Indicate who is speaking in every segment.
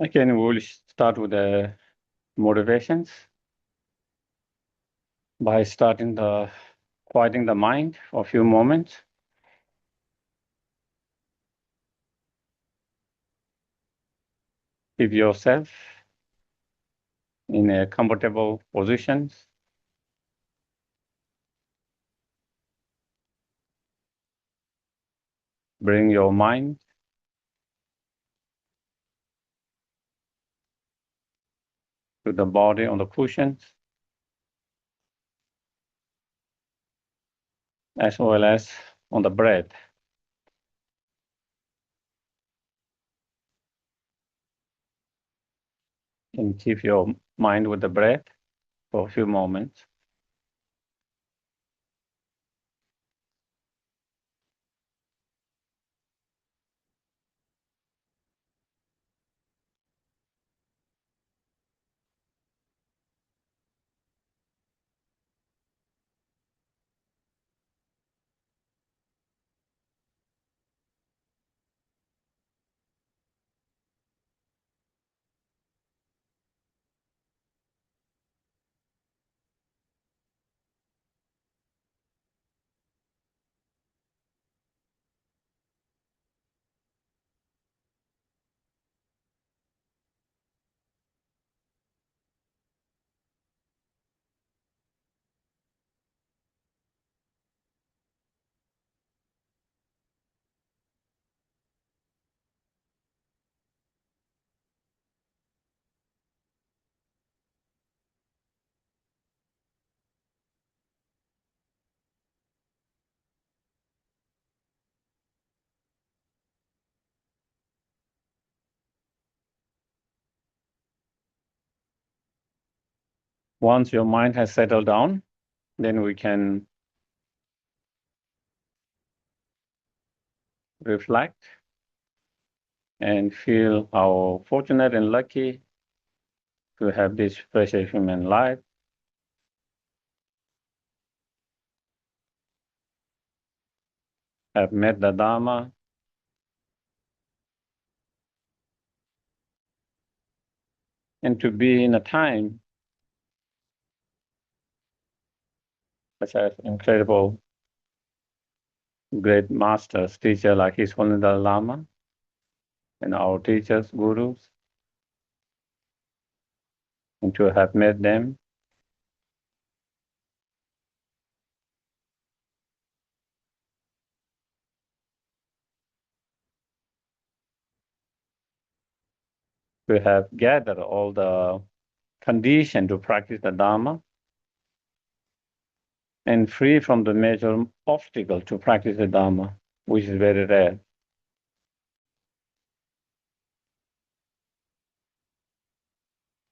Speaker 1: Again, we'll start with the motivations by starting quieting the mind for a few moments. Keep yourself in a comfortable position. Bring your mind to the body on the cushions, as well as on the breath. And keep your mind with the breath for a few moments. Once your mind has settled down, then we can reflect and feel how fortunate and lucky to have this precious human life. Have met the Dharma, and to be in a time such as incredible great masters, teachers like His Holiness Dalai Lama, and our teachers, gurus, and to have met them. To have gathered all the condition to practice the Dharma, and free from the major obstacle to practice the Dharma, which is very rare.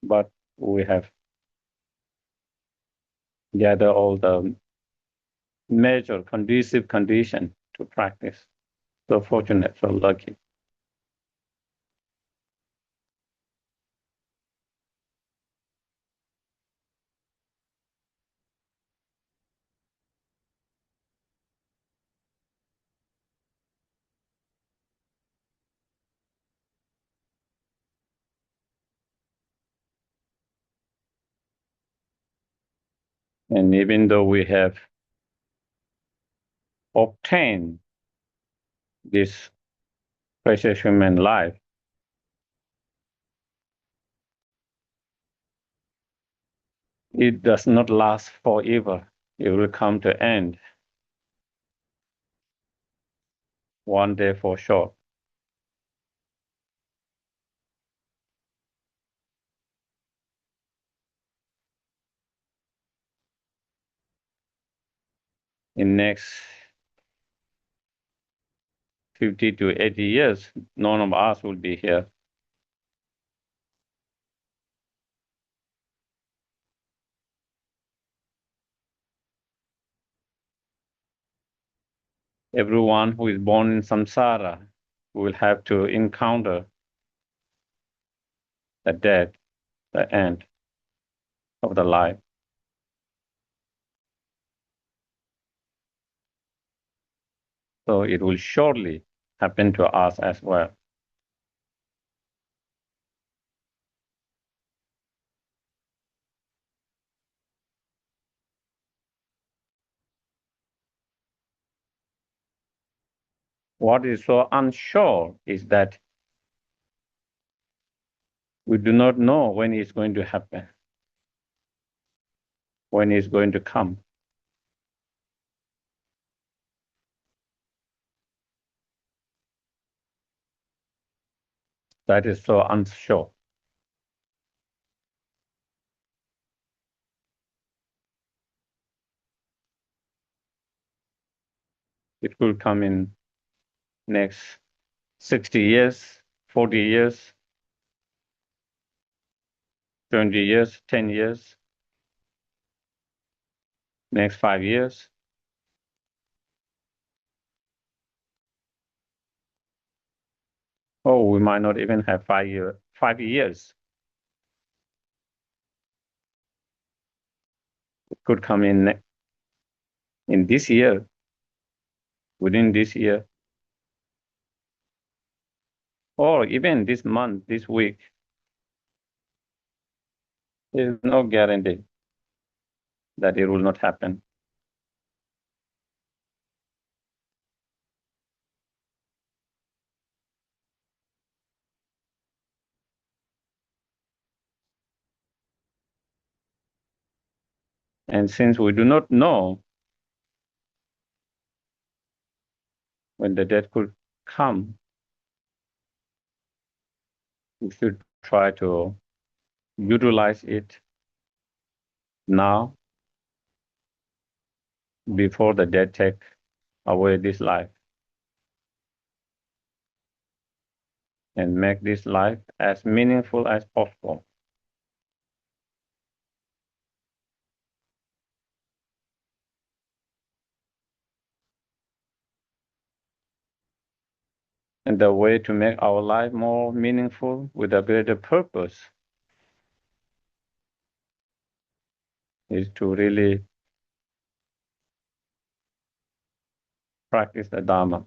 Speaker 1: But we have gathered all the major conducive condition to practice. So fortunate, so lucky. And even though we have obtained this precious human life, it does not last forever. It will come to end one day for sure. In next 50 to 80 years, none of us will be here. Everyone who is born in samsara will have to encounter the death, the end of the life. So it will surely happen to us as well. What is so unsure is that we do not know when it's going to happen, when it's going to come. That is so unsure. It could come in next 60 years, 40 years, 20 years, 10 years, next 5 years. Oh, we might not even have 5 years. It could come in this year, within this year, or even this month, this week. There is no guarantee that it will not happen. And since we do not know when the death could come, we should try to utilize it now before the death take away this life, and make this life as meaningful as possible. And the way to make our life more meaningful with a greater purpose is to really practice the Dharma.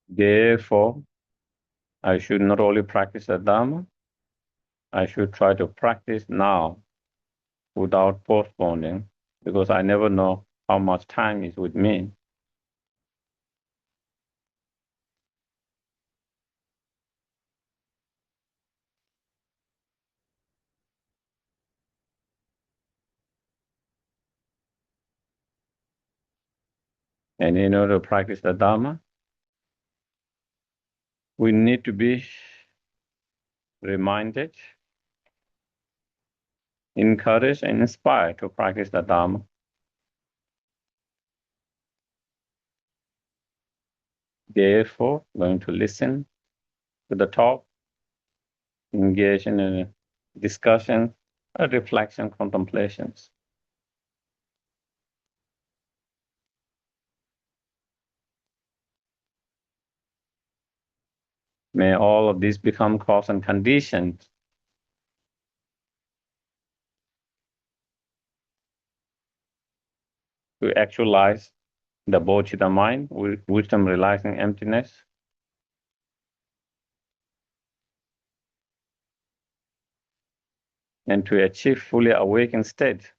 Speaker 1: Therefore, I should not only practice the Dharma, I should try to practice now without postponing, because I never know how much time is with me. And in order to practice the Dharma, we need to be reminded, encouraged, and inspired to practice the Dharma. Therefore, going to listen to the talk, engage in a discussion, a reflection, contemplations. May all of these become cause and conditions to actualize the bodhicitta mind, wisdom realizing emptiness, and to achieve fully awakened state,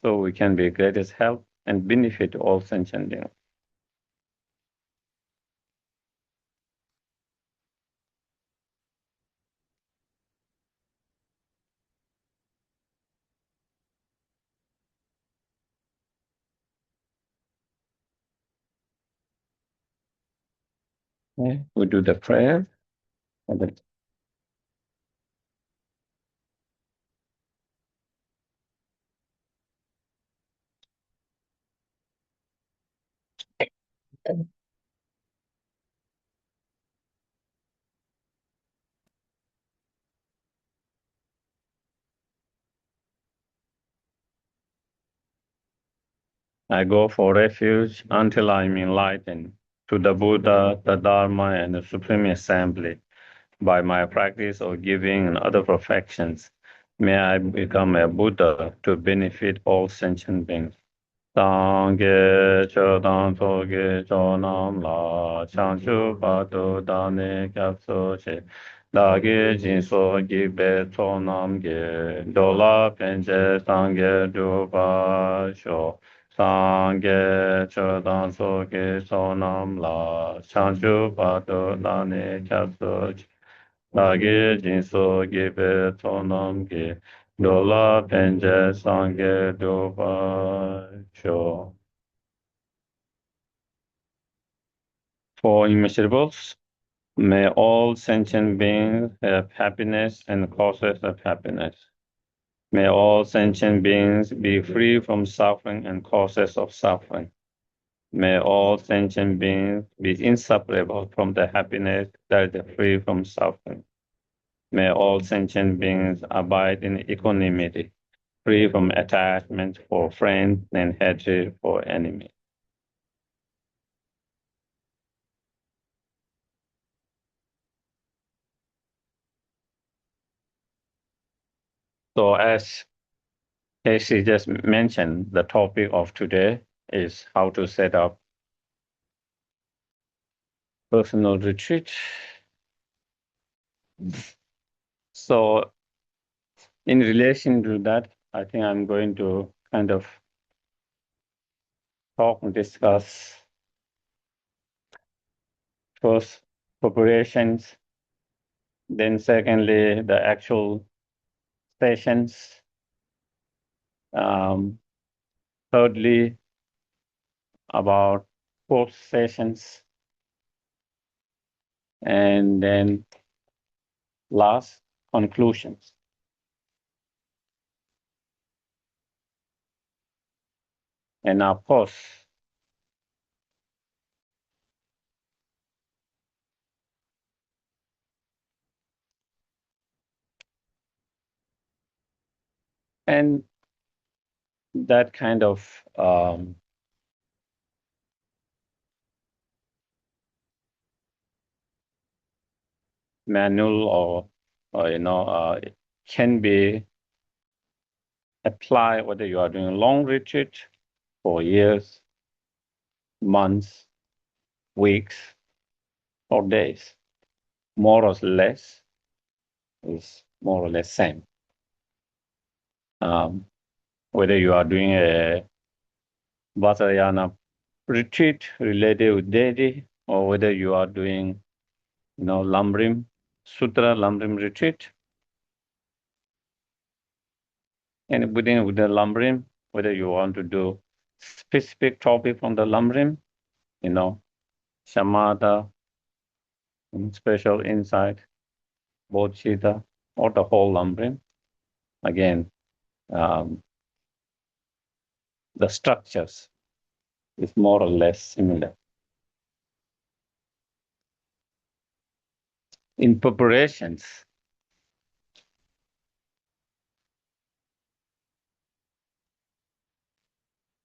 Speaker 1: so we can be greatest help and benefit to all sentient beings. Okay. We do the prayer. And then I go for refuge until I'm enlightened to the Buddha, the Dharma, and the Supreme Assembly by my practice of giving and other perfections. May I become a Buddha to benefit all sentient beings. Sangye chodang soge chonam la changchu patu dane kyabso che dage jinso gibe chonam ge dola penche sangye drupa sho Sangye chodang soge chonam la changchu patu dane kyabso che dage jinso gibe chonam ge dola penche sangye drupa sho. For immeasurables, may all sentient beings have happiness and causes of happiness. May all sentient beings be free from suffering and causes of suffering. May all sentient beings be inseparable from the happiness that is free from suffering. May all sentient beings abide in equanimity, free from attachment for friends and hatred for enemies. So as Casey just mentioned, the topic of today is how to set up personal retreat. So in relation to that, I think I'm going to kind of talk and discuss first preparations, then secondly, the actual sessions, um, thirdly, about post sessions, and then last, conclusions. And of course, and that kind of manual or can be applied whether you are doing a long retreat for years, months, weeks, or days. More or less is more or less same. Whether you are doing a Vajrayana retreat related with deity, or whether you are doing, Lamrim Sutra Lamrim retreat, and with the Lamrim, whether you want to do specific topic from the Lamrim, Shamatha, special insight, Bodhicitta, or the whole Lamrim. Again, the structures is more or less similar. In preparations,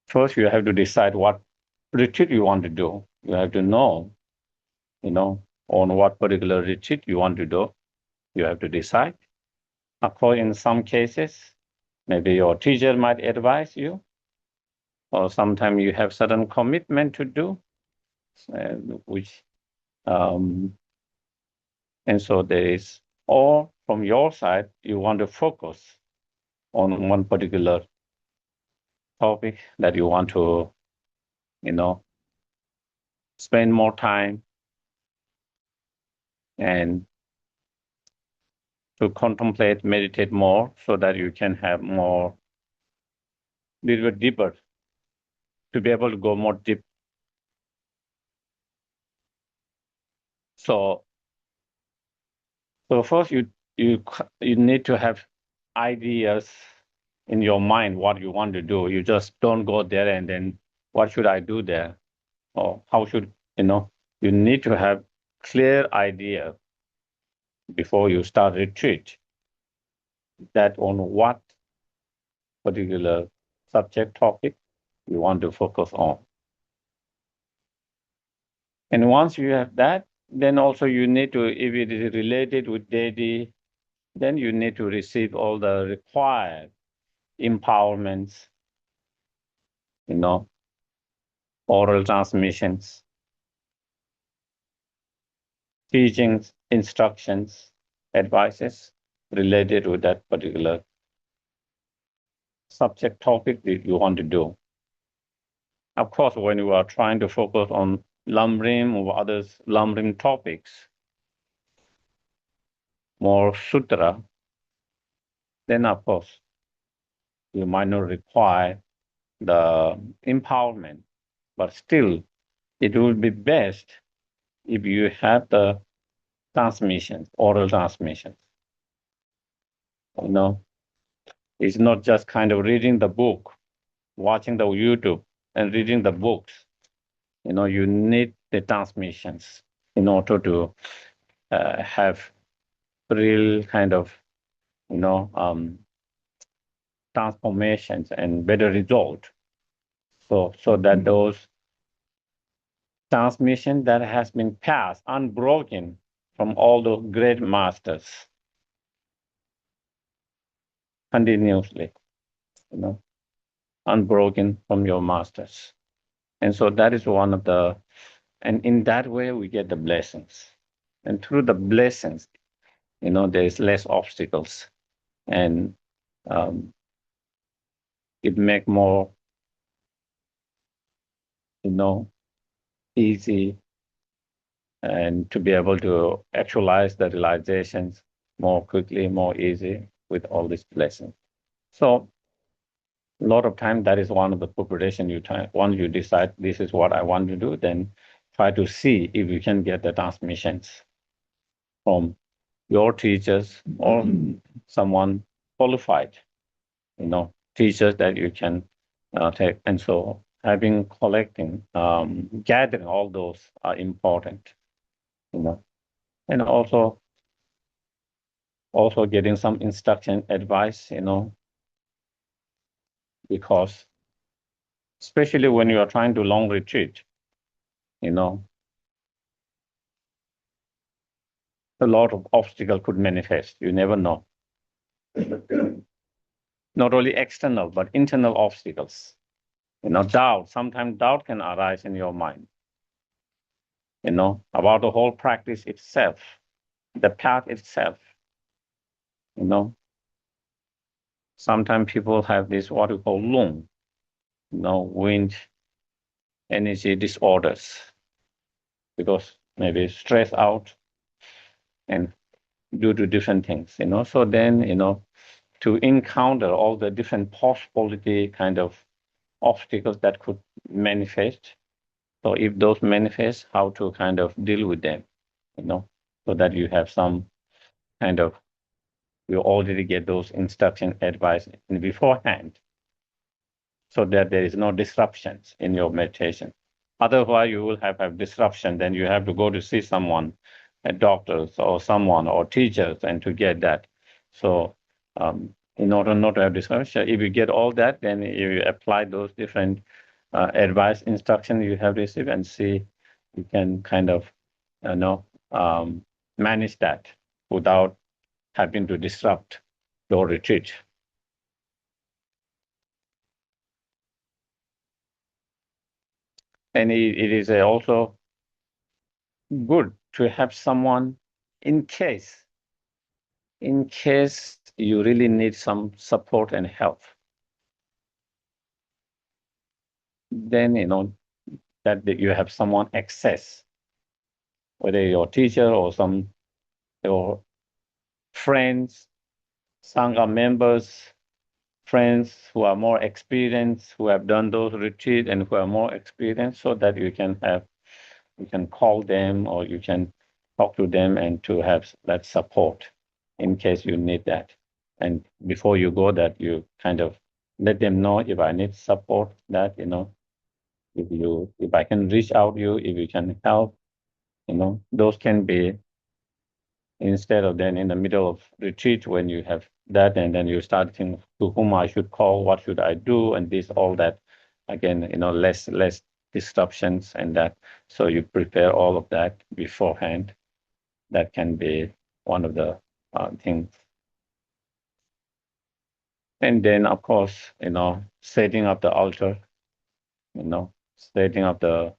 Speaker 1: first you have to decide what retreat you want to do. You have to know, on what particular retreat you want to do. You have to decide. Of course, in some cases, maybe your teacher might advise you, or sometimes you have certain commitment to do, which, and so there is, or from your side, you want to focus on one particular topic that you want to, spend more time and to contemplate, meditate more so that you can have more, little bit deeper, to be able to go more deep. So first you need to have ideas in your mind what you want to do. You just don't go there and then what should I do there? Or how should, you need to have clear idea before you start retreat that on what particular subject topic you want to focus on. And once you have that, then also you need to, if it is related with deity, then you need to receive all the required empowerments oral transmissions, teachings, instructions, advices related to that particular subject topic that you want to do. Of course, when you are trying to focus on Lamrim or others Lamrim topics, more sutra, then of course you might not require the empowerment, but still it would be best if you have the transmission, oral transmission. It's not just kind of reading the book, watching the YouTube and reading the books. You need the transmissions in order to have real kind of, transformations and better result. So that those transmission that has been passed unbroken from all the great masters continuously, unbroken from your masters. And so that is one of the, and in that way we get the blessings. And through the blessings, there is less obstacles, and it make more, easy, and to be able to actualize the realizations more quickly, more easy with all these blessings. So a lot of time that is one of the preparation you try. Once you decide this is what I want to do, then try to see if you can get the transmissions from your teachers or someone qualified, teachers that you can take. And so collecting, gathering all those are important, and also getting some instruction advice, because especially when you are trying to long retreat, a lot of obstacle could manifest. You never know. Not only external, but internal obstacles. Doubt. Sometimes doubt can arise in your mind, about the whole practice itself, the path itself. Sometimes people have this, what we call lung, wind energy disorders, because maybe stress out and due to different things, So then, to encounter all the different possibility kind of obstacles that could manifest. So if those manifest, how to kind of deal with them, so that you have some kind of, you already get those instruction advice beforehand, so that there is no disruptions in your meditation. Otherwise, you will have disruption. Then you have to go to see someone, a doctor or someone or teachers, and to get that. So in order not to have disruption, if you get all that, then you apply those different advice, instruction you have received, and see you can kind of, manage that without having to disrupt your retreat. And it is also good to have someone in case you really need some support and help. Then, that you have someone access, whether your teacher or your friends, Sangha members, friends who are more experienced, who have done those retreats and who are more experienced, so that you can call them or you can talk to them and to have that support in case you need that. And before you go, that you kind of let them know, if I need support, that, if I can reach out to you, if you can help, those can be, instead of then in the middle of retreat when you have that, and then you start thinking to whom I should call, what should I do, and this, all that. Again, less disruptions and that. So you prepare all of that beforehand. That can be one of the things. And then, of course, setting up the altar, setting up in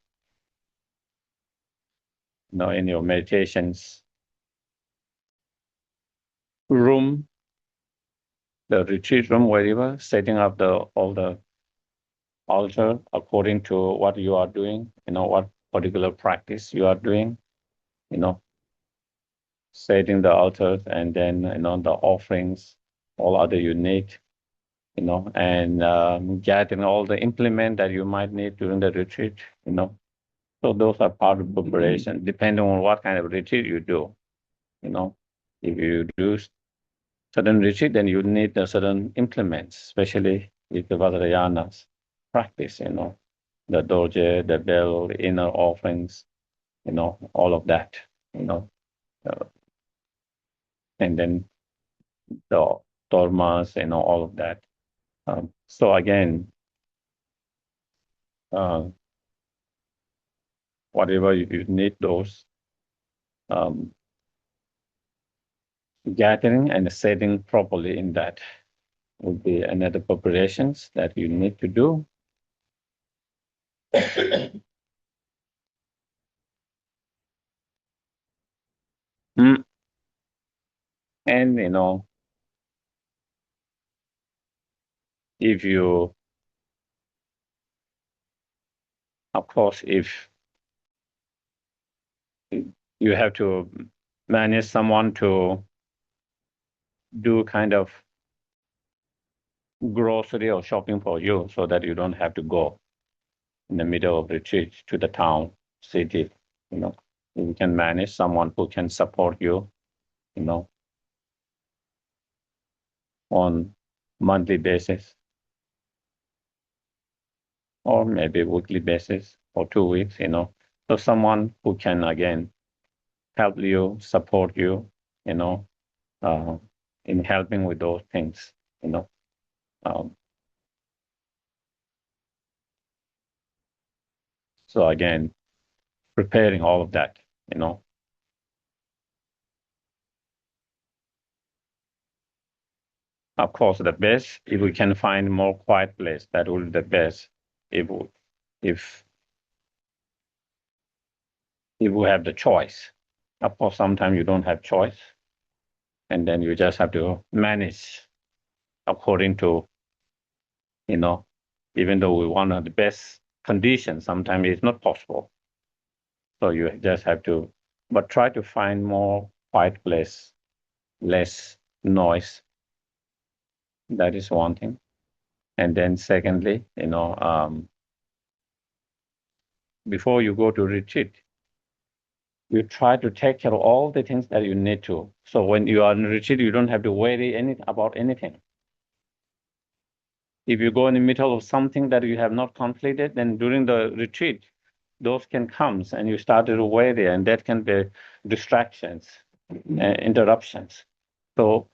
Speaker 1: your meditations room, the retreat room, wherever, setting up all the altar according to what you are doing, what particular practice you are doing, you know, setting the altars and then, the offerings, all other you need, and getting all the implement that you might need during the retreat, So those are part of preparation, depending on what kind of retreat you do, If you do certain retreat, then you need a certain implements, especially with the Vajrayanas practice, the doje, the bell, the inner offerings, all of that, uh, and then the dharmas, all of that. So again, uh, whatever you need those, um, gathering and setting properly in that would be another preparations that you need to do. Mm. And, if you, of course, if you have to manage someone to do kind of grocery or shopping for you so that you don't have to go in the middle of retreat to the town, city, you can manage someone who can support you, on monthly basis or maybe weekly basis for 2 weeks, So someone who can again help you, support you, uh, in helping with those things, Um, so again, preparing all of that, Of course, the best, if we can find more quiet place, that will be the best. If if if we have the choice. Of course, sometimes you don't have choice, and then you just have to manage according to, even though we want the best conditions, sometimes it's not possible. So you just have to, but try to find more quiet place, less noise. That is one thing. And then secondly, before you go to retreat, you try to take care of all the things that you need to. So when you are in retreat, you don't have to worry about anything. If you go in the middle of something that you have not completed, then during the retreat, those can come and you start to worry, and that can be distractions, interruptions. So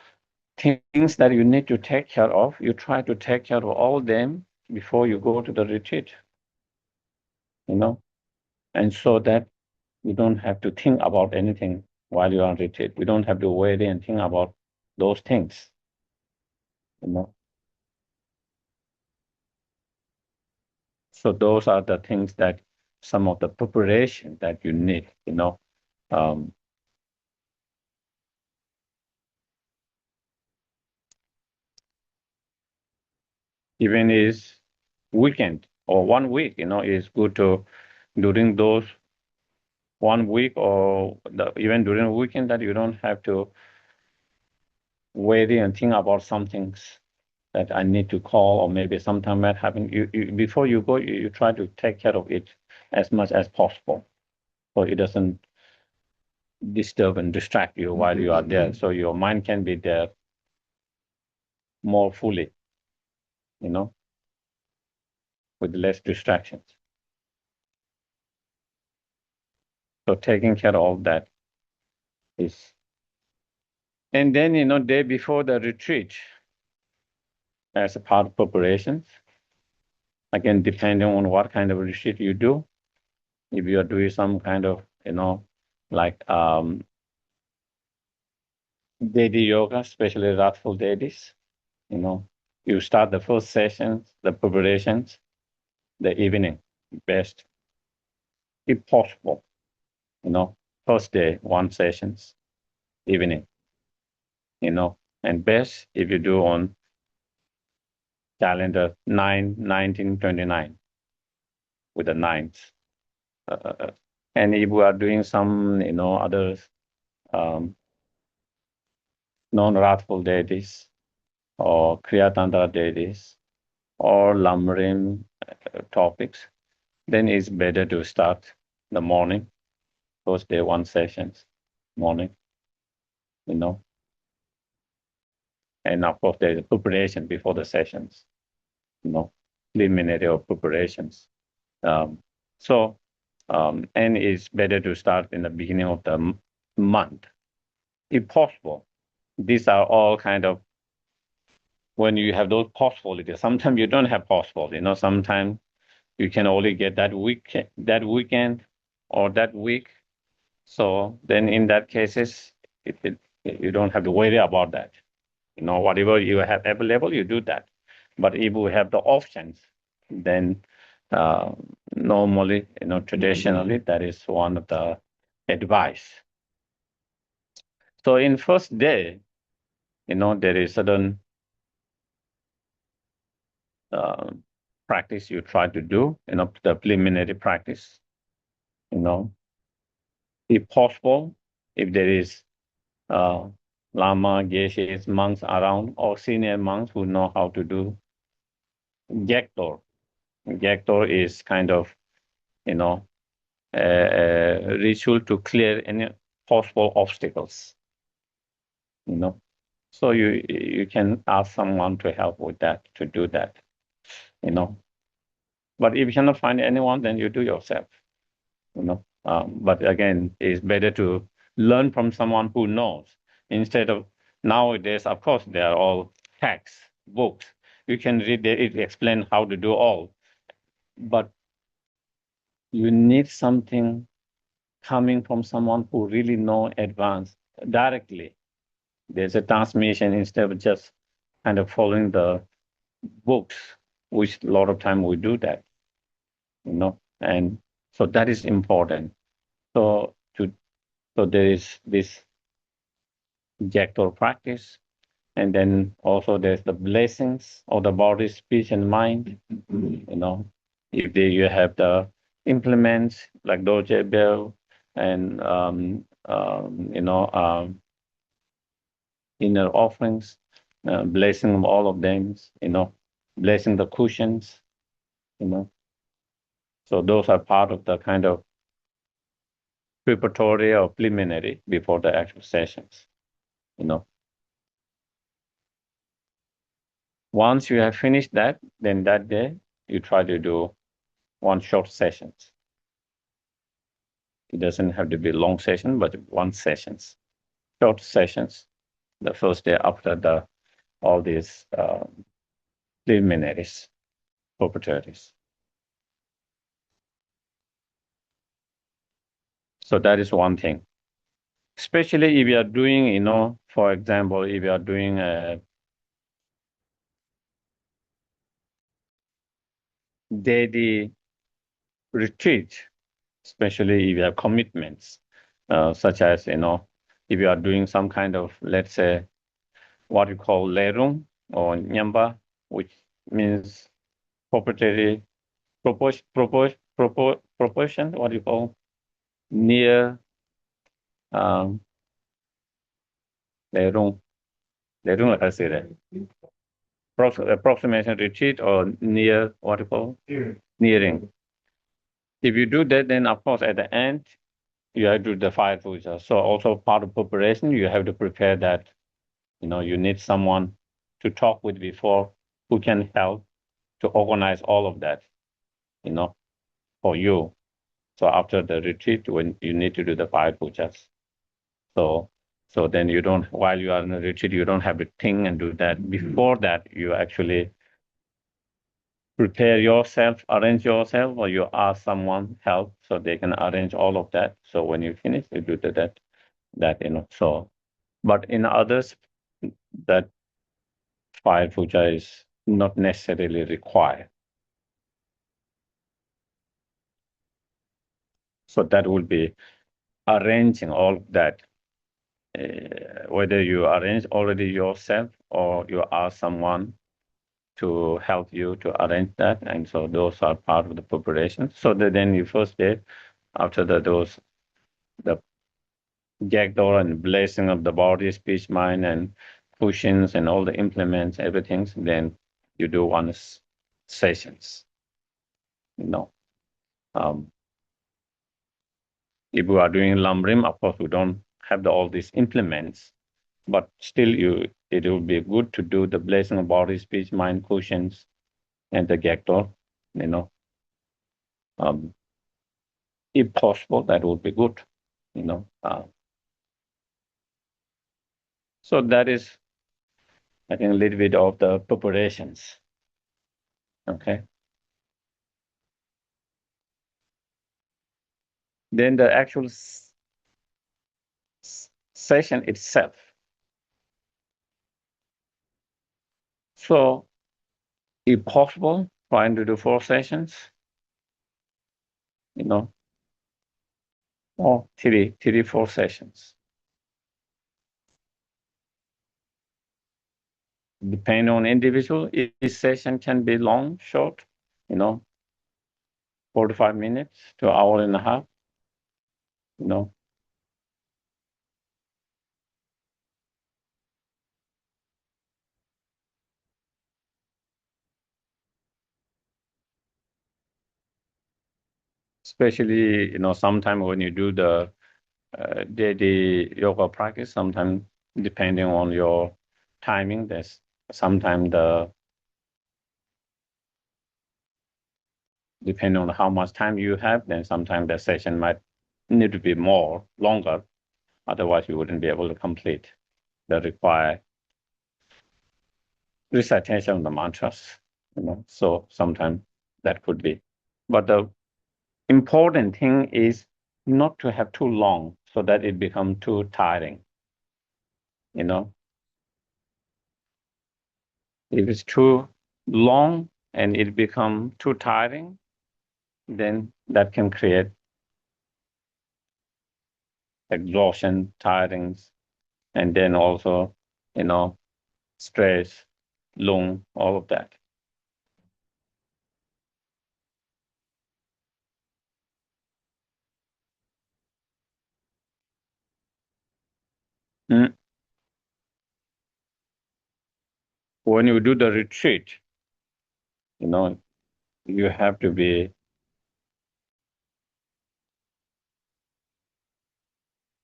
Speaker 1: things that you need to take care of, you try to take care of all them before you go to the retreat, and so that you don't have to think about anything while you're on retreat. You don't have to worry and think about those things, So those are the things that some of the preparation that you need, Um, even is weekend or 1 week, is good to during those 1 week or even during the weekend that you don't have to worry and think about some things that I need to call or maybe sometime might happen. Before you go, you try to take care of it as much as possible, so it doesn't disturb and distract you while you are there. So your mind can be there more fully, with less distractions. So taking care of all that is, and then, day before the retreat, as a part of preparations, again, depending on what kind of retreat you do, if you are doing some kind of, like daily yoga, especially wrathful deities, you start the first sessions, the preparations, the evening, best, if possible. First day, 1 sessions, evening, and best if you do on calendar 9/19/29 with the ninth. And if we are doing some, other non-wrathful deities or Kriya Tantra deities or Lamrim topics, then it's better to start the morning, first day 1 sessions, morning, and of course there's preparation before the sessions, preliminary or preparations. And it's better to start in the beginning of the month, if possible. These are all kind of, when you have those possibilities, sometimes you don't have possible, sometimes you can only get that weekend or that week. So then in that cases, you don't have to worry about that. Whatever you have available, you do that. But if we have the options, then normally, traditionally, that is one of the advice. So in first day, there is certain practice you try to do, the preliminary practice, if possible, if there is Lama, Geshes, monks around, or senior monks who know how to do Gektor. Gektor is kind of, a ritual to clear any possible obstacles, So you can ask someone to help with that, to do that, But if you cannot find anyone, then you do yourself, But again, it's better to learn from someone who knows instead of nowadays. Of course, they are all texts, books. You can read it, explain how to do all, but you need something coming from someone who really know advanced directly. There's a transmission instead of just kind of following the books, which a lot of time we do that, and so that is important. So there is this Gektor practice, and then also there's the blessings of the body, speech, and mind. If you have the implements like Doje Bell and inner offerings, blessing of all of them, blessing the cushions, So those are part of the kind of preparatory or preliminary before the actual sessions, Once you have finished that, then that day you try to do one short sessions. It doesn't have to be long session, but 1 sessions, short sessions. The first day after all these preliminaries, preparatories. So that is one thing. Especially if you are doing, for example, if you are doing a daily retreat, especially if you have commitments, such as, if you are doing some kind of, let's say, what you call lerung or nyamba, which means proprietary proportion, what you call near lerung, I say that. Approximation retreat or near, what you call? Nearing. If you do that, then of course at the end, you have to do the fire puja. So also part of preparation, you have to prepare that, you need someone to talk with before who can help to organize all of that, for you. So after the retreat, when you need to do the fire pujas. So then you don't, while you are in a retreat, you don't have to think and do that. Before that, you actually prepare yourself, arrange yourself, or you ask someone help so they can arrange all of that. So when you finish, you do that, so, but in others, that fire puja is not necessarily required. So that will be arranging all of that. Whether you arrange already yourself or you ask someone to help you to arrange that. And so those are part of the preparation. So that then you first day, after the jackdaw and blessing of the body, speech, mind, and cushions and all the implements, everything, then you do one sessions. You know, if we are doing lumbering, of course, we don't have all these implements, but still, it would be good to do the blessing of body, speech, mind, cushions, and the jackdaw. You know, um, if possible, that would be good. You know, so that is, I think, a little bit of the preparations. Okay. Then the actual session itself. So, if possible, trying to do 4 sessions, you know, or 4 sessions. Depending on individual, each session can be long, short, 45 minutes to an hour and a half, you know. Especially, sometimes when you do the daily yoga practice, sometimes depending on your timing, there's sometimes depending on how much time you have, then sometimes the session might need to be longer. Otherwise, you wouldn't be able to complete the required recitation of the mantras. So sometimes that could be. But the important thing is not to have too long so that it becomes too tiring. If it's too long and it becomes too tiring, then that can create exhaustion, tirings, and then also, stress, lung, all of that. Mm. When you do the retreat, you have to be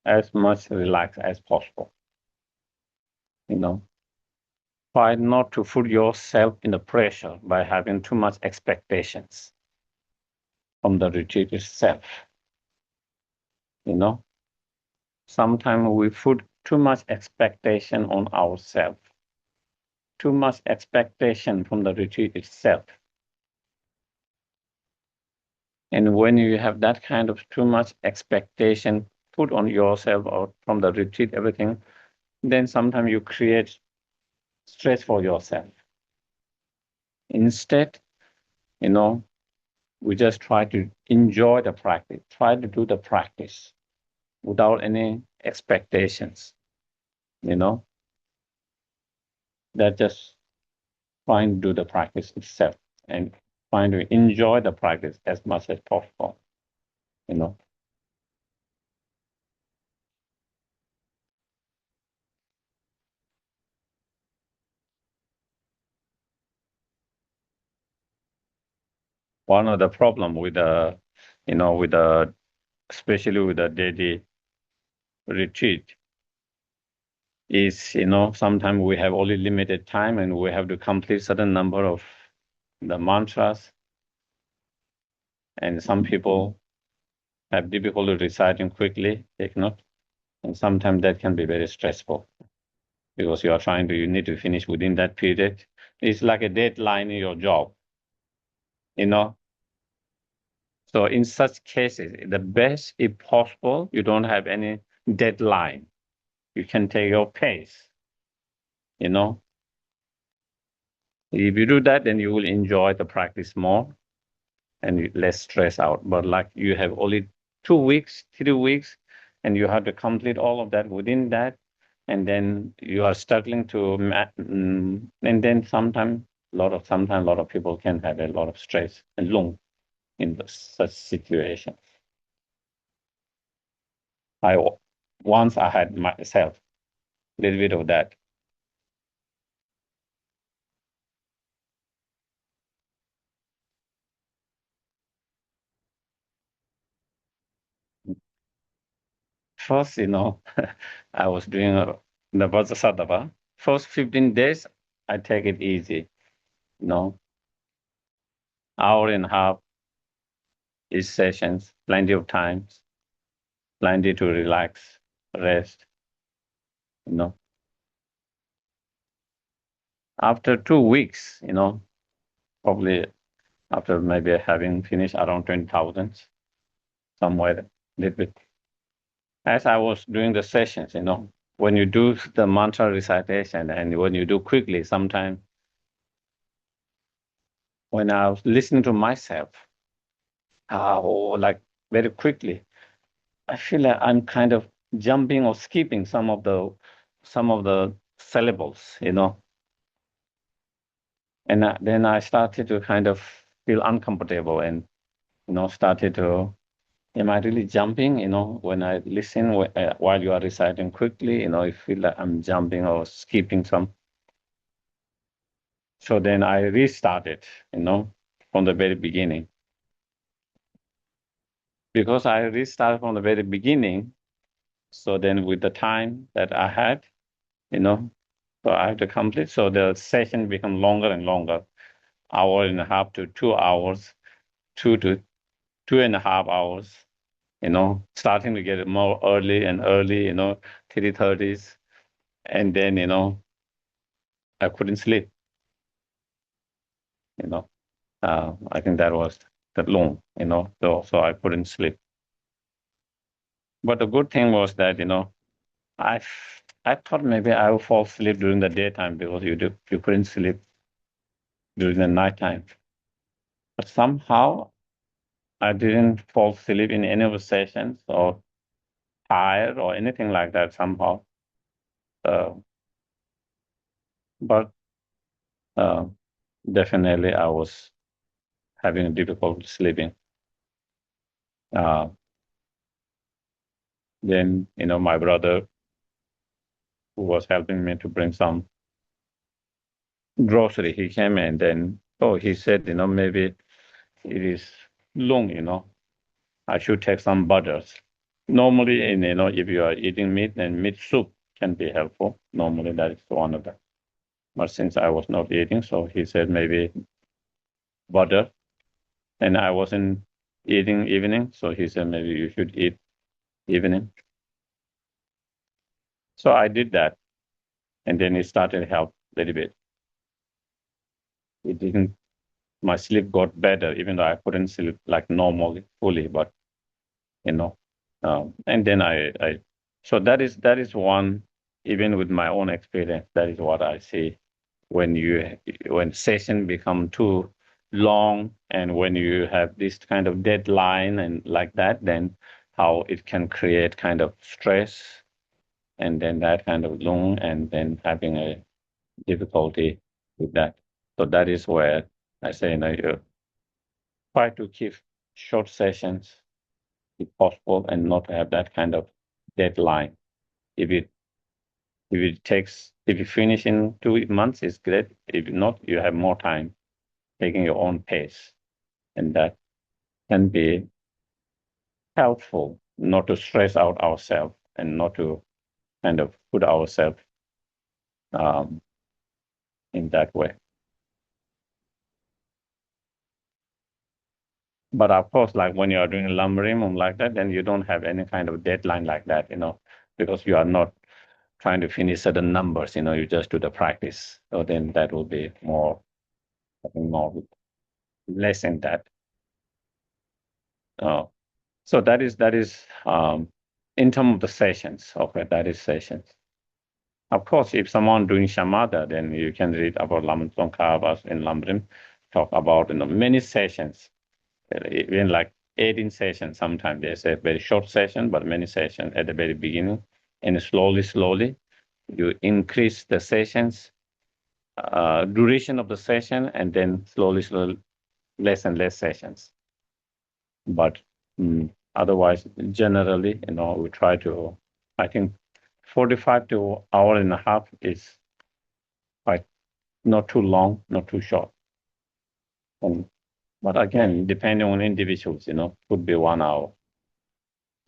Speaker 1: as much relaxed as possible. Try not to put yourself in the pressure by having too much expectations from the retreat itself. Sometimes we put too much expectation on ourselves, too much expectation from the retreat itself. And when you have that kind of too much expectation put on yourself or from the retreat, everything, then sometimes you create stress for yourself. Instead, we just try to enjoy the practice, try to do the practice without any expectations, that just trying to do the practice itself and trying to enjoy the practice as much as possible, One of the problem with especially with the daily retreat is, sometimes we have only limited time and we have to complete certain number of the mantras. And some people have difficulty reciting quickly, take note. And sometimes that can be very stressful because you need to finish within that period. It's like a deadline in your job, you know. So in such cases, the best, if possible, you don't have any deadline. You can take your pace, you know. If you do that, then you will enjoy the practice more and less stress out. But like you have only 2 weeks, 3 weeks, and you have to complete all of that within that. And then you are struggling to, and then sometimes a lot of people can have a lot of stress and long in such situation. Once I had myself a little bit of that. First, I was doing the Vajrasattva. First 15 days, I take it easy, you know, hour and a half each sessions, plenty of times, plenty to relax, rest, you know. After 2 weeks, probably after maybe having finished around 20,000, somewhere, little bit. As I was doing the sessions, when you do the mantra recitation and when you do quickly, sometimes when I was listening to myself, like very quickly, I feel like I'm kind of jumping or skipping some of the syllables, and then I started to kind of feel uncomfortable and started to, am I really jumping? When I listen while you are reciting quickly, I feel like I'm jumping or skipping some. So then I restarted, from the very beginning. Because I restarted from the very beginning, so then with the time that I had, so I have to complete. So the session become longer and longer, hour and a half to 2 hours, 2 to 2.5 hours, starting to get it more early and early, 3:30s. And then, I couldn't sleep, you know. I think that was that long, so I couldn't sleep. But the good thing was that, I I thought maybe I would fall asleep during the daytime because you couldn't sleep during the nighttime. But somehow I didn't fall asleep in any of the sessions or tired or anything like that somehow. Uh, but uh, definitely I was having difficulty sleeping. Uh, then, my brother who was helping me to bring some grocery, he came in, then, he said, maybe it is long, I should take some butters. Normally, if you are eating meat, then meat soup can be helpful. Normally, that is one of them. But since I was not eating, so he said maybe butter. And I wasn't eating evening, so he said maybe you should eat evening. So I did that, and then it started to help a little bit. It didn't. My sleep got better, even though I couldn't sleep like normally fully. But and then so that is one. Even with my own experience, that is what I see when session become too long and when you have this kind of deadline and like that, then how it can create kind of stress and then that kind of long and then having a difficulty with that. So that is where I say, you try to keep short sessions if possible and not have that kind of deadline. If it if you finish in 2 months, it's great. If not, you have more time taking your own pace. And that can be helpful not to stress out ourselves and not to kind of put ourselves um, in that way. But of course, like when you are doing lumbering like that, then you don't have any kind of deadline like that, because you are not trying to finish certain numbers, you just do the practice. So then that will be more, I think more less in that. Uh, so that is in terms of the sessions. Okay, that is sessions. Of course, if someone doing shamatha, then you can read about Lamantong Khavas in Lamrim, talk about many sessions, even like 18 sessions. Sometimes there's a very short session, but many sessions at the very beginning. And slowly, you increase the sessions, duration of the session, and then slowly, less and less sessions. But otherwise, generally, we try to, I think 45 to hour and a half is quite not too long, not too short. But again, depending on individuals, could be 1 hour.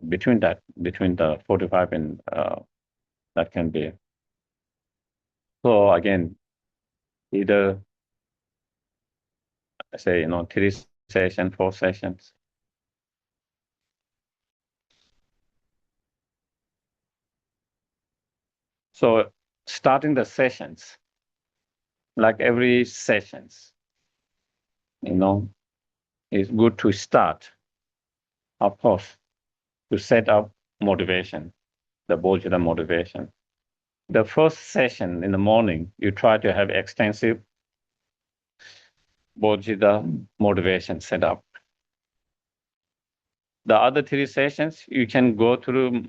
Speaker 1: Between the 45 and that can be. So again, either say, 3 sessions, 4 sessions. So starting the sessions, like every sessions, it's good to start, of course, to set up motivation, the Bodhicitta motivation. The first session in the morning, you try to have extensive Bodhicitta motivation set up. The other 3 sessions, you can go through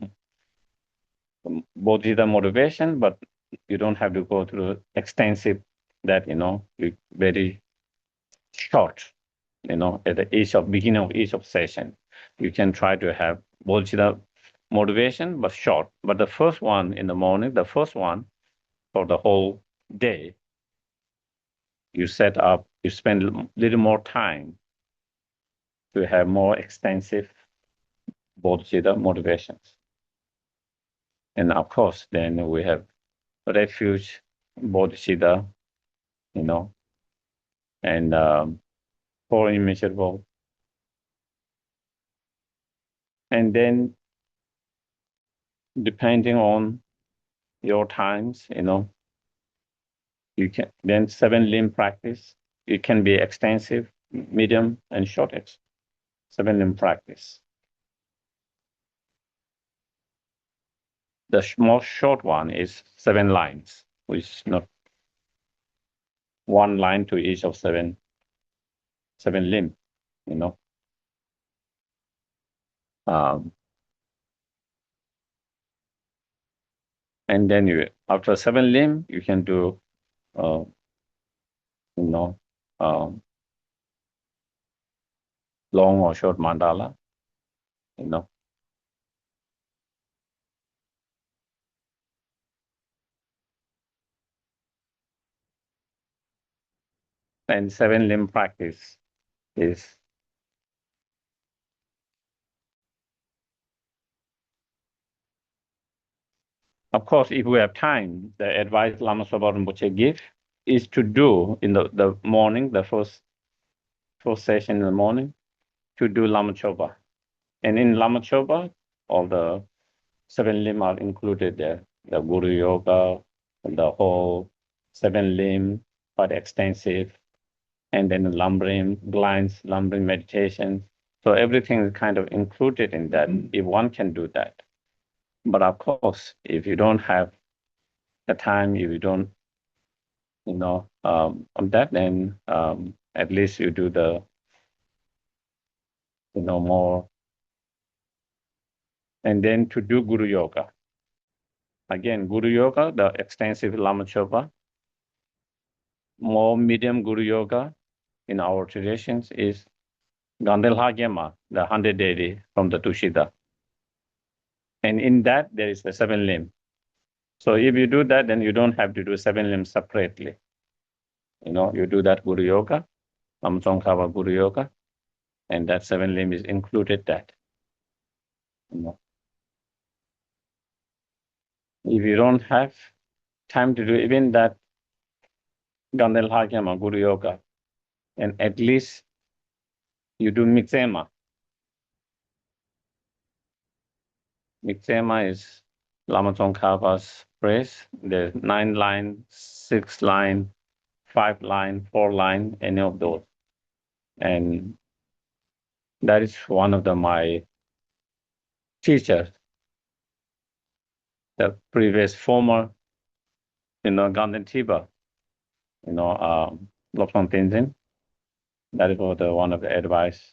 Speaker 1: Bodhicitta motivation, but you don't have to go through extensive that, very short, at the beginning of each of session. You can try to have Bodhicitta motivation, but short. But the first one in the morning, the first one for the whole day, you set up, you spend a little more time to have more extensive Bodhicitta motivations. And of course, then we have refuge Bodhicitta, and for immeasurable. And then depending on your times, you can then 7-limb practice. It can be extensive, medium, and short 7-limb practice. The most short one is 7 lines, which is not 1 line to each of 7 limb, and then after 7 limb, you can do, long or short mandala, and 7-limb practice is, of course, if we have time, the advice Lama Sopa Rinpoche gives is to do in the morning, the first session in the morning, to do Lama Chopa. And in Lama Chopa, all the 7 limb are included there. The Guru Yoga, the whole 7 limb, quite extensive, and then the lumbering, lumbering meditation. So everything is kind of included in that, if one can do that. But of course, if you don't have the time, if you don't, on that, then at least you do the, more. And then to do Guru Yoga. Again, Guru Yoga, the extensive Lama Chopa, more medium Guru Yoga in our traditions is Gandalhagema, the 100 deity from the Tushita. And in that, there is the 7 limb. So if you do that, then you don't have to do 7 limbs separately. You do that Guru Yoga, Lamsongkhapa Guru Yoga, and that 7 limb is included that. If you don't have time to do even that Gandalhagema Guru Yoga, and at least you do Mixema. Mixema is Lama Tsongkhapa's phrase. There's 9 line, 6 line, 5 line, 4 line, any of those. And that is one of my teachers, the previous former, Ganden Tiba, Lobsang Tenzin. That is one of the advice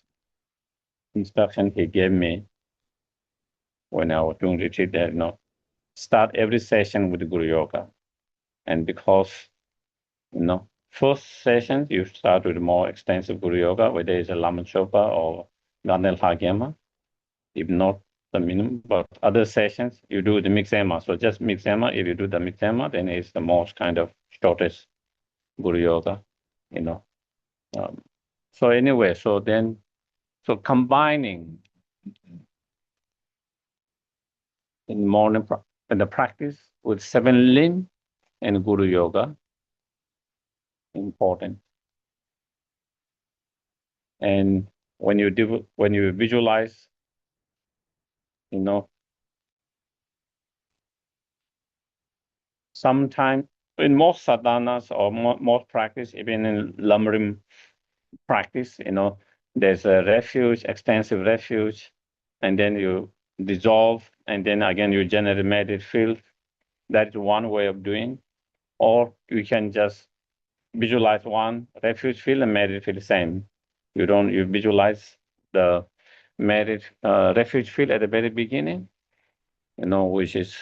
Speaker 1: instruction he gave me when I was doing retreat there, start every session with Guru Yoga. And because, first session, you start with more extensive Guru Yoga, whether it's a Laman Chopa or Ganel Hagyama, if not the minimum. But other sessions, you do the Mixema. So just Mixema, if you do the Mixema, then it's the most kind of shortest Guru Yoga, So anyway, so combining in morning in the practice with 7 limb and Guru Yoga, important. And when you visualize, sometimes in most sadhanas or most practice, even in Lamrim practice, there's a refuge, extensive refuge, and then you dissolve, and then again you generate meditative field. That's one way of doing. Or you can just visualize one refuge field and meditative field the same. You visualize the refuge field at the very beginning, which is,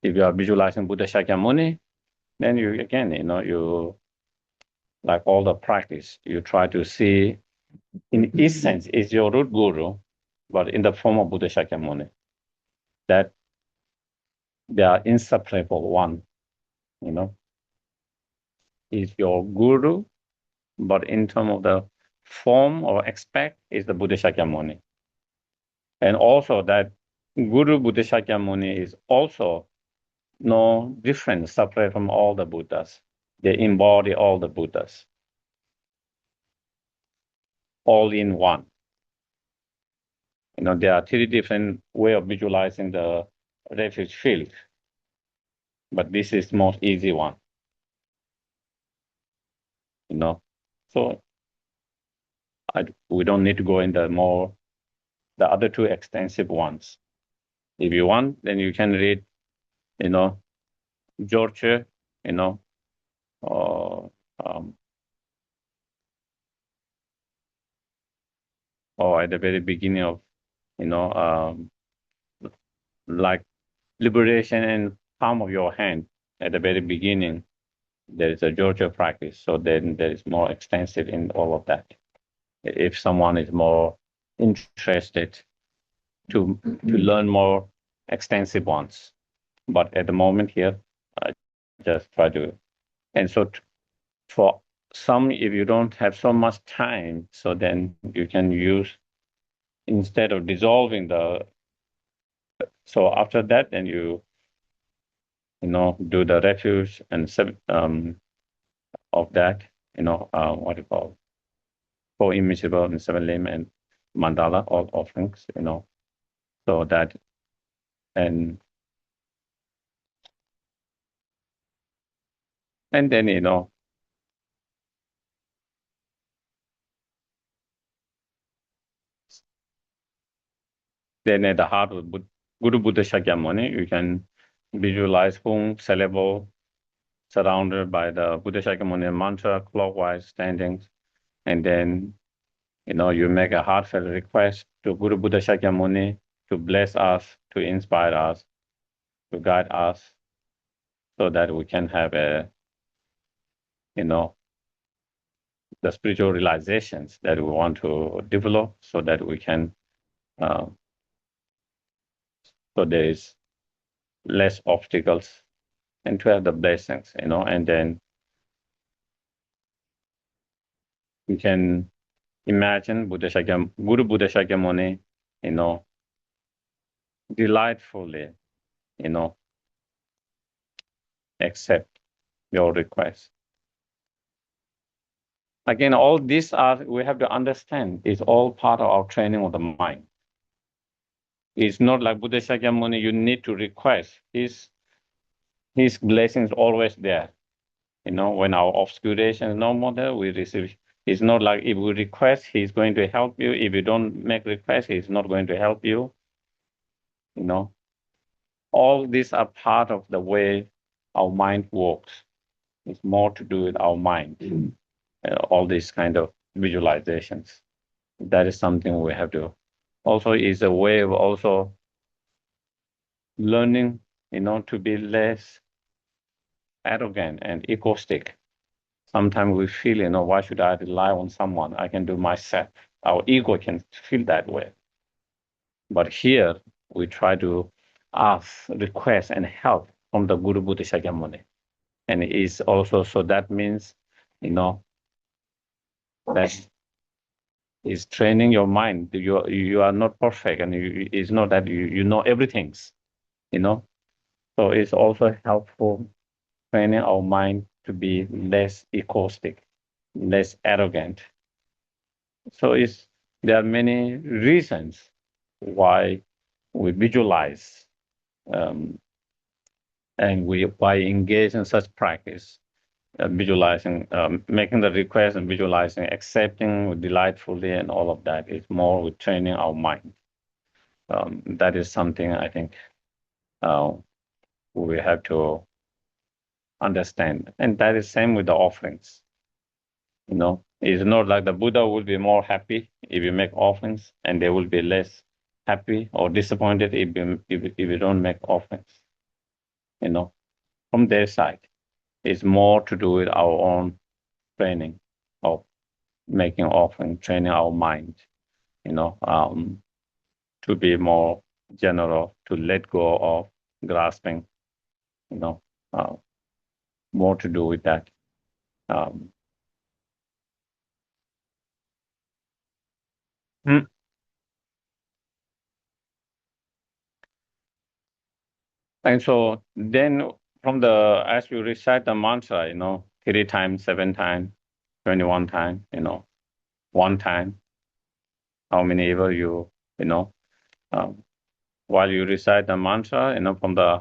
Speaker 1: if you are visualizing Buddha Shakyamuni, then you like all the practice, you try to see in essence is your root guru, but in the form of Buddha Shakyamuni, that they are inseparable one, is your guru, but in terms of the form or aspect is the Buddha Shakyamuni. And also that Guru Buddha Shakyamuni is also no different, separate from all the Buddhas. They embody all the Buddhas, all in one. There are 3 different ways of visualizing the refuge field, but this is the most easy one. So we don't need to go in the other 2 extensive ones. If you want, then you can read, George, or at the very beginning of, like liberation in palm of your hand at the very beginning, there is a Georgia practice. So then there is more extensive in all of that. If someone is more interested to learn more extensive ones. But at the moment here, I just try to, and so for some, if you don't have so much time, so then you can use, instead of dissolving so after that, then you do the refuge and of that, what you call, 4 immeasurable and 7 limb and mandala, all offerings, so that, and then, then at the heart of Guru Buddha Shakyamuni, you can visualize Hung syllable surrounded by the Buddha Shakyamuni mantra, clockwise standing, and then, you make a heartfelt request to Guru Buddha Shakyamuni to bless us, to inspire us, to guide us, so that we can have the spiritual realizations that we want to develop, so that we can, so there is less obstacles and to have the blessings, and then you can imagine Guru Buddha Shakyamuni, delightfully, accept your request. Again, all these we have to understand, is all part of our training of the mind. It's not like Buddha Shakyamuni, you need to request. His blessing is always there. When our obscuration is no more there, we receive. It's not like if we request, he's going to help you. If you don't make request, he's not going to help you. All these are part of the way our mind works. It's more to do with our mind. All these kind of visualizations. That is something we have to. Also, is a way of also learning, to be less arrogant and egoistic. Sometimes we feel, why should I rely on someone? I can do myself. Our ego can feel that way. But here we try to ask, request, and help from the Guru Buddha Shakyamuni. And it is also, so that means, that is training your mind. You are not perfect, and it's not that you know everything, you know. So it's also helpful training our mind to be less egoistic, less arrogant. So there are many reasons why we visualize, um, and why engage in such practice, visualizing, making the request and visualizing, accepting delightfully, and all of that is more with training our mind. That is something I think uh, we have to understand, and that is same with the offerings. It's not like the Buddha will be more happy if you make offerings, and they will be less happy or disappointed if you don't make offerings. From their side, it's more to do with our own training of making offering, training our mind. To be more general, to let go of grasping. You know, uh, More to do with that. Um, hmm. And so then as you recite the mantra, 3 times, 7 times, 21 times, one time, how many ever you know, um, while you recite the mantra, from uh,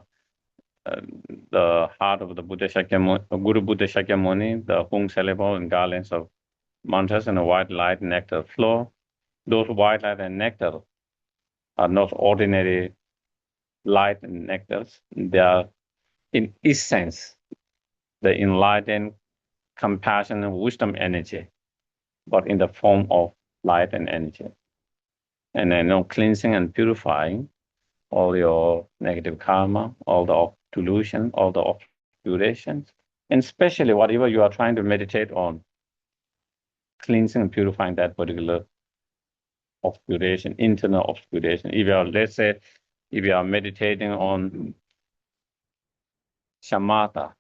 Speaker 1: the heart of the Buddha Shakyamuni, Guru Buddha Shakyamuni, the hung syllable and garlands of mantras and the white light nectar flow. Those white light and nectar are not ordinary light and nectars. They are, in essence, the enlightened compassion and wisdom energy, but in the form of light and energy. And then, cleansing and purifying all your negative karma, all the delusion, all the obscurations, and especially whatever you are trying to meditate on, cleansing and purifying that particular obscuration, internal obscuration. Let's say, if you are meditating on shamatha,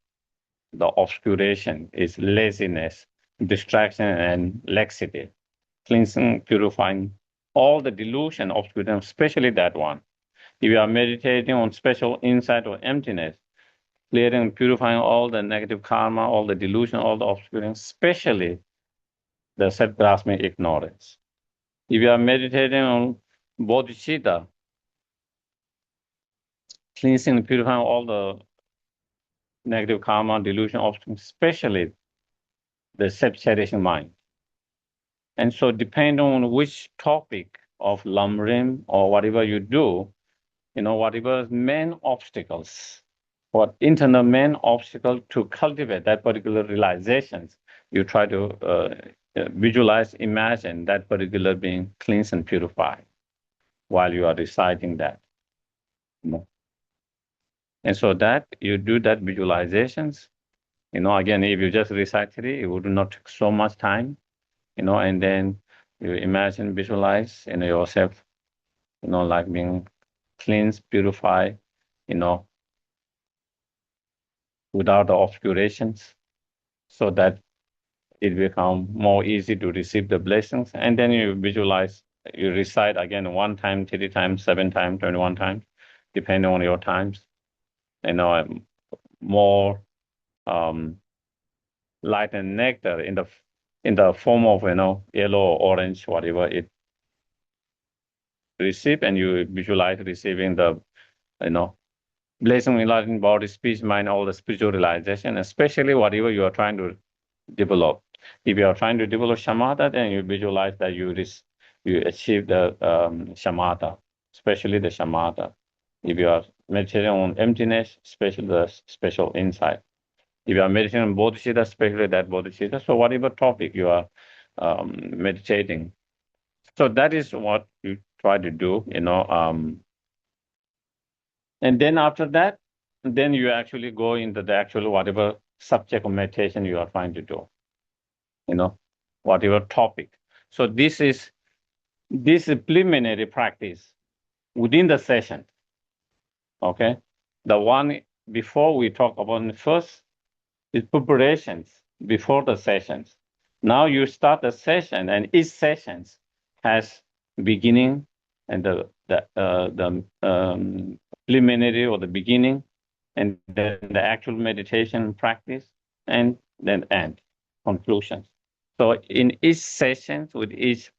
Speaker 1: the obscuration is laziness, distraction, and laxity. Cleansing, purifying all the delusion, obscuration, especially that one. If you are meditating on special insight or emptiness, clearing and purifying all the negative karma, all the delusion, all the obscuration, especially the self-grasping ignorance. If you are meditating on bodhicitta, cleansing and purifying all the negative karma, delusion, obscuration, especially the self-cherishing mind. And so depending on which topic of lamrim or whatever you do, whatever main obstacles, what internal main obstacle to cultivate that particular realizations, you try to visualize, imagine that particular being cleansed and purified while you are reciting that. And so that you do that visualizations, again, if you just recite it would not take so much time, and then you imagine, visualize, yourself, like being cleansed, purified, without the obscurations, so that it become more easy to receive the blessings. And then you visualize, you recite again 1 time, 3 times, 7 times, 21 times, depending on your times. More light and nectar in the form of yellow or orange, whatever it receive, and you visualize receiving the blessing, enlightened body, speech, mind, all the spiritual realization, especially whatever you are trying to develop. If you are trying to develop shamatha, then you visualize that you achieve the shamatha, especially the shamatha. If you are meditating on emptiness, especially the special insight. If you are meditating on bodhicitta, especially that bodhicitta. So whatever topic you are meditating, So that is what you try to do, and then after that, then you actually go into the actual whatever subject of meditation you are trying to do, whatever topic. So this is disciplinary practice within the session. Okay. The one before we talk about first is preparations before the sessions. Now you start the session, and each session has beginning and the preliminary or the beginning, and then the actual meditation practice, and then end conclusions. So in each session, with each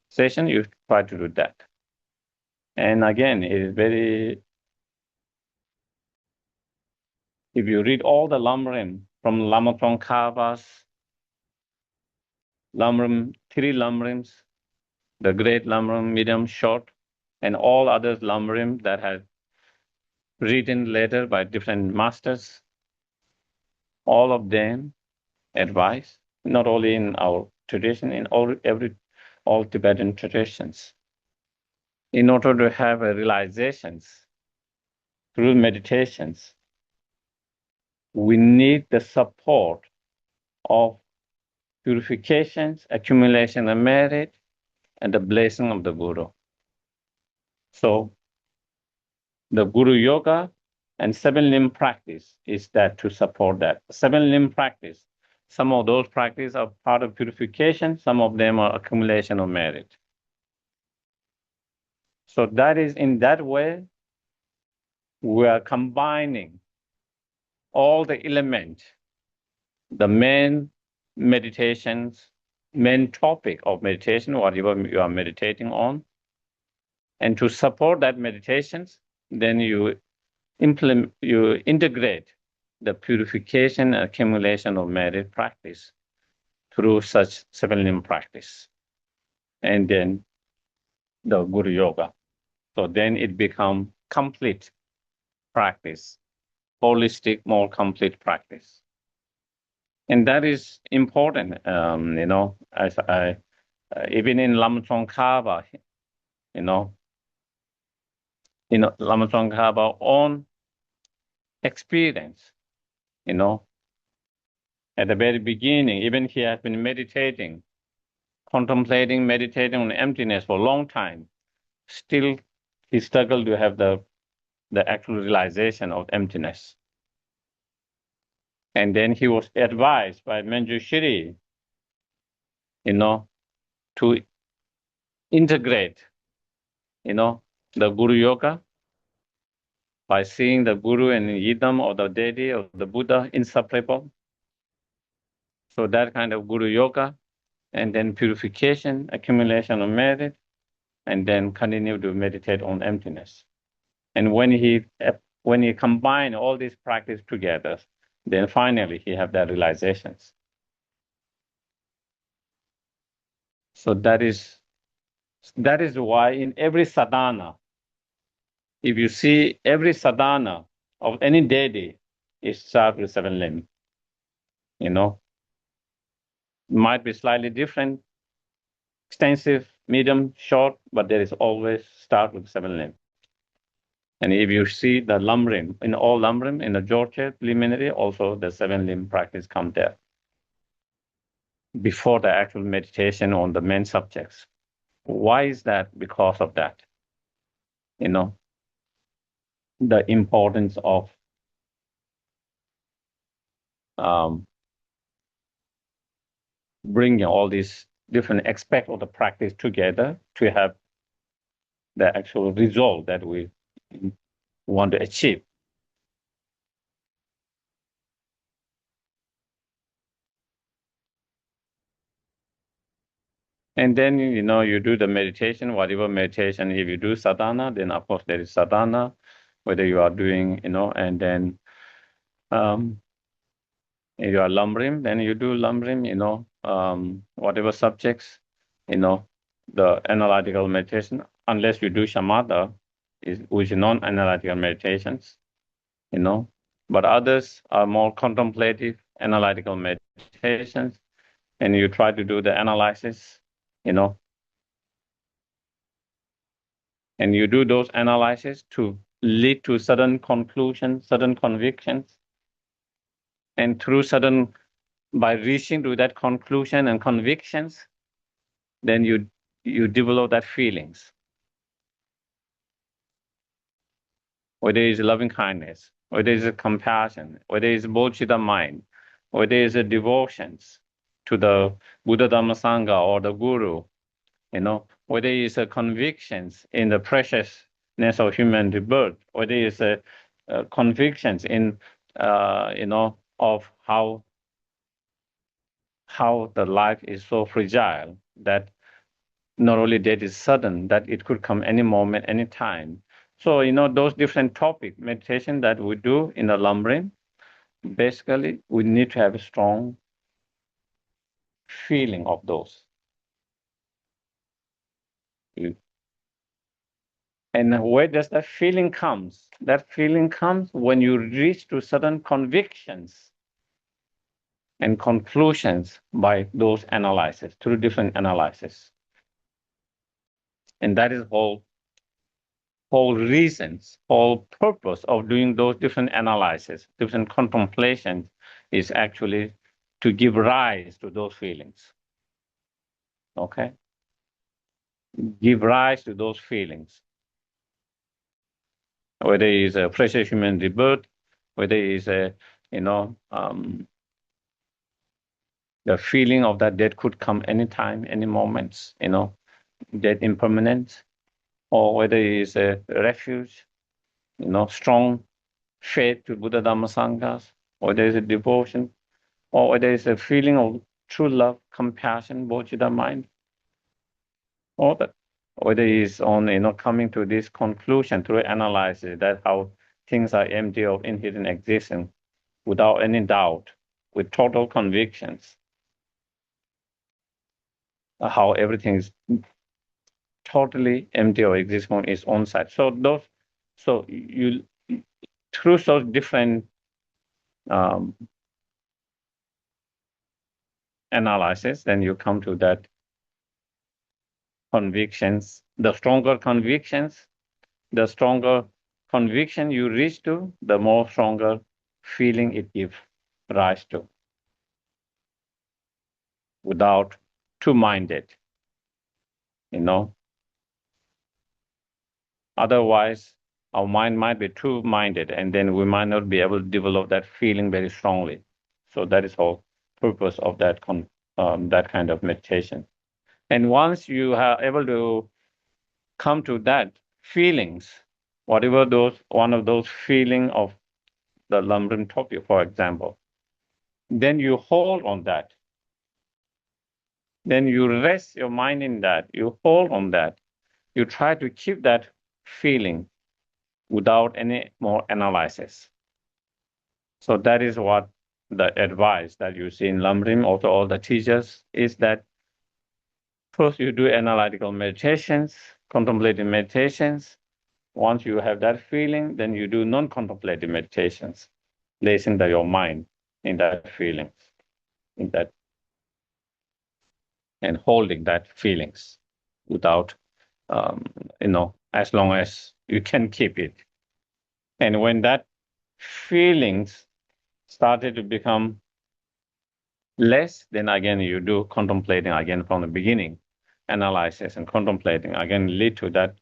Speaker 1: session, you try to do that. And again, it is very. If you read all the Lamrim from Lama Tsongkhapa's Lamrim, three Lamrims, the great Lamrim, medium, short, and all other Lamrim that have written later by different masters, all of them advise, not only in our tradition, in all Tibetan traditions, in order to have a realizations through meditations, we need the support of purifications, accumulation of merit, and the blessing of the Guru. So the Guru Yoga and seven limb practice is that to support that. Seven limb practice, some of those practices are part of purification, some of them are accumulation of merit. So that is in that way, we are combining all the elements, the main meditations, main topic of meditation, whatever you are meditating on. And to support that meditations, then you integrate the purification and accumulation of merit practice through such seven limb practice. And then the Guru Yoga. So then it becomes complete practice, holistic, more complete practice. And that is important, as even in Lama Tsongkhapa, Lama Tsongkhapa own experience, at the very beginning, even he has been meditating, contemplating, meditating on emptiness for a long time. Still, he struggled to have the actual realization of emptiness. And then he was advised by Manjushri, to integrate, the Guru Yoga by seeing the Guru and Yidam or the deity of the Buddha inseparable. So that kind of Guru Yoga, and then purification, accumulation of merit, and then continue to meditate on emptiness. And when he combined all these practice together, then finally he have that realizations. So that is why in every sadhana, if you see every sadhana of any deity, it starts with seven limbs. Might be slightly different, extensive, medium, short, but there is always start with seven limbs. And if you see the Lamrim, in all Lamrim, in the Georgia preliminary, also the seven limb practice come there before the actual meditation on the main subjects. Why is that? Because of that. The importance of bringing all these different aspects of the practice together to have the actual result that we want to achieve. And then, you do the meditation, whatever meditation. If you do sadhana, then of course there is sadhana, whether you are doing, and then if you are Lamrim, then you do Lamrim, whatever subjects, the analytical meditation, unless you do Shamatha, which is non-analytical meditations, but others are more contemplative, analytical meditations, and you try to do the analysis, And you do those analyses to lead to certain conclusions, certain convictions. And by reaching to that conclusion and convictions, then you develop that feelings. Whether it's loving kindness, whether it's compassion, whether it's bodhicitta mind, whether it's devotions to the Buddha Dhamma Sangha or the Guru, whether it's convictions in the preciousness of human rebirth, whether it's convictions in, of how the life is so fragile that not only death is sudden, that it could come any moment, any time. So, those different topic meditation that we do in the Lamrim, basically, we need to have a strong feeling of those. And where does that feeling comes? That feeling comes when you reach to certain convictions and conclusions by those analyses, through different analyses. And that is whole reasons, whole purpose of doing those different analyses, different contemplations, is actually to give rise to those feelings. Okay? Give rise to those feelings. Whether it's a precious human rebirth, whether it's the feeling of that death could come anytime, any moments, death impermanence, or whether it's a refuge, strong faith to Buddha Dhamma Sanghas, or there is a devotion, or there is a feeling of true love, compassion, bodhicitta mind, or that, whether it's on coming to this conclusion through analysis that how things are empty of inherent existence, without any doubt, with total convictions, how everything is totally empty of existence on its own side. So you through those different analysis, then you come to that convictions. The stronger convictions, the stronger conviction you reach to, the more stronger feeling it gives rise to, without two-minded, Otherwise, our mind might be two-minded, and then we might not be able to develop that feeling very strongly. So that is whole purpose of that kind of meditation. And once you are able to come to that feelings, whatever one of those feeling of the Lamrim topic, for example, then you hold on that. Then you rest your mind in that. You hold on that. You try to keep that feeling without any more analysis. So that is what the advice that you see in Lamrim, also all the teachers, is that first you do analytical meditations, contemplative meditations. Once you have that feeling, then you do non-contemplative meditations, placing your mind in that feelings, in that, and holding that feelings without, as long as you can keep it. And when that feelings started to become less, then again you do contemplating again from the beginning, analysis and contemplating again lead to that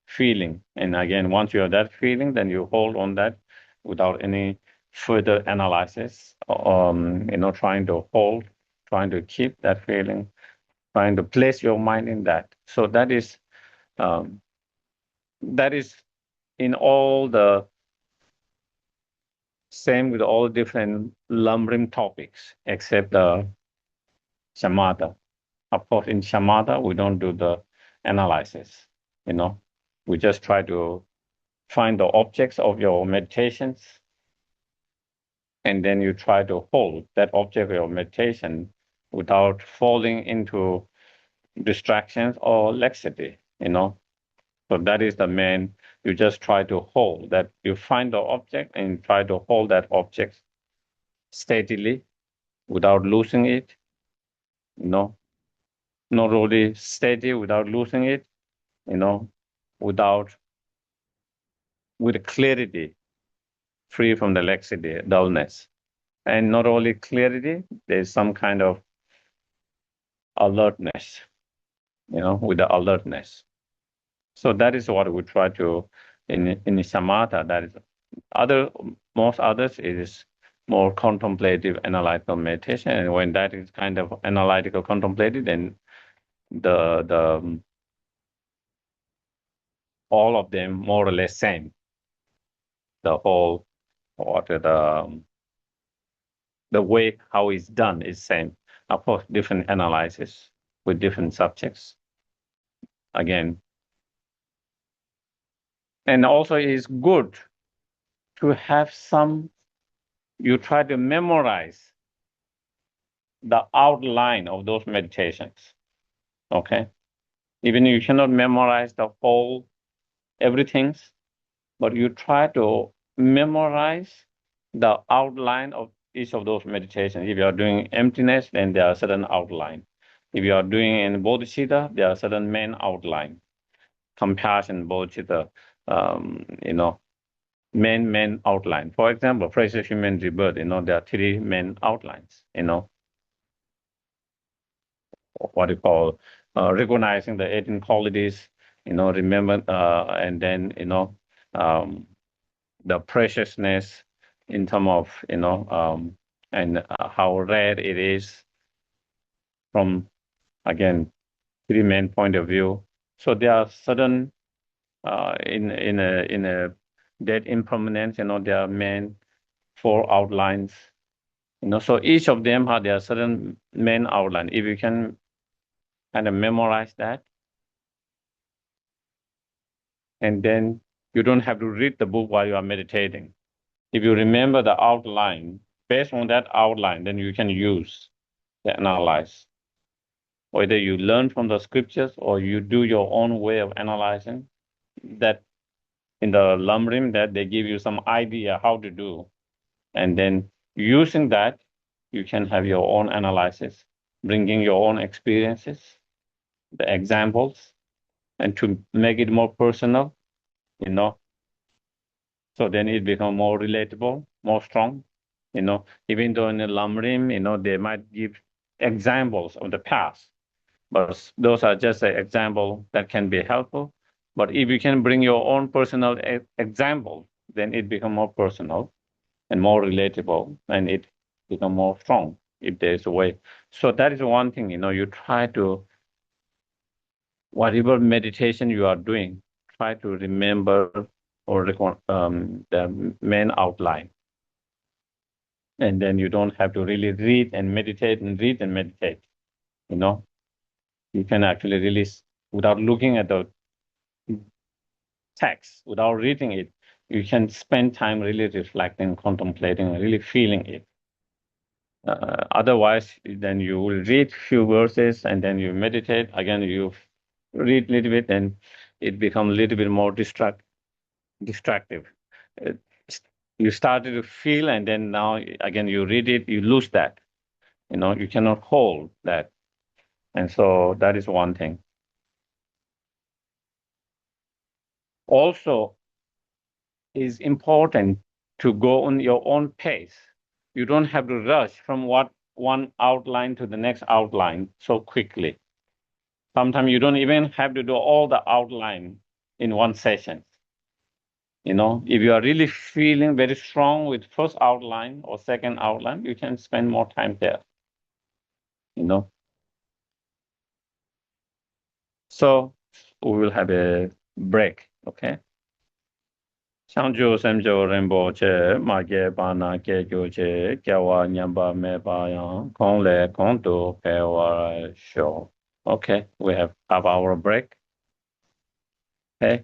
Speaker 1: feeling. And again, once you have that feeling, then you hold on that without any further analysis, trying to hold, trying to keep that feeling, trying to place your mind in that. So that is in all the same with all different Lamrim topics, except the shamatha. Of course, in shamatha, we don't do the analysis, We just try to find the objects of your meditations, and then you try to hold that object of your meditation without falling into distractions or laxity, So that is the main, you just try to hold that. You find the object and try to hold that object steadily without losing it, not only steady without losing it, with clarity, free from the laxity, dullness. And not only clarity, there's some kind of alertness, with the alertness. So that is what we try to in samatha. That is most others it is more contemplative, analytical meditation. And when that is kind of analytical, contemplative, then the all of them more or less same. The whole what the way how it's done is same. Of course, different analysis with different subjects. Again, and also it's good to have you try to memorize the outline of those meditations. Okay. Even you cannot memorize the whole everything, but you try to memorize the outline of each of those meditations. If you are doing emptiness, then there are certain outline. If you are doing in bodhicitta, there are certain main outline. Compassion, bodhicitta, main outline. For example, fresh human rebirth, there are three main outlines, what you call recognizing the 18 qualities, remember, and then, the preciousness in terms of, and how rare it is from, again, three main point of view. So there are certain, in a dead impermanence, there are main four outlines, so each of them have their certain main outline. If you can kind of memorize that, and then you don't have to read the book while you are meditating. If you remember the outline, based on that outline, then you can use the analyze. Whether you learn from the scriptures or you do your own way of analyzing, that in the Lamrim that they give you some idea how to do. And then using that, you can have your own analysis, bringing your own experiences, the examples, and to make it more personal, so then it becomes more relatable, more strong, even though in the Lamrim, they might give examples of the past, but those are just an example that can be helpful. But if you can bring your own personal example, then it becomes more personal and more relatable, and it becomes more strong if there's a way. So that is one thing, you try to, whatever meditation you are doing, try to remember or the main outline. And then you don't have to really read and meditate and read and meditate. You can actually release without looking at the text, without reading it. You can spend time really reflecting, contemplating, really feeling it. Otherwise, then you will read few verses and then you meditate. Again, you read a little bit and it becomes a little bit more distractive. You started to feel and then now, again, you read it, you lose that. You cannot hold that. And so that is one thing. Also, is important to go on your own pace. You don't have to rush from one outline to the next outline so quickly. Sometimes you don't even have to do all the outline in one session. If you are really feeling very strong with first outline or second outline, you can spend more time there. So we will have a break, okay? Changjo Samjo Rembo Che, Mage Bana Kekyo Che, Kawa Nyamba Me Bayan, Kong Le Kong Do Pewa Show. Okay, we have half hour break. Okay.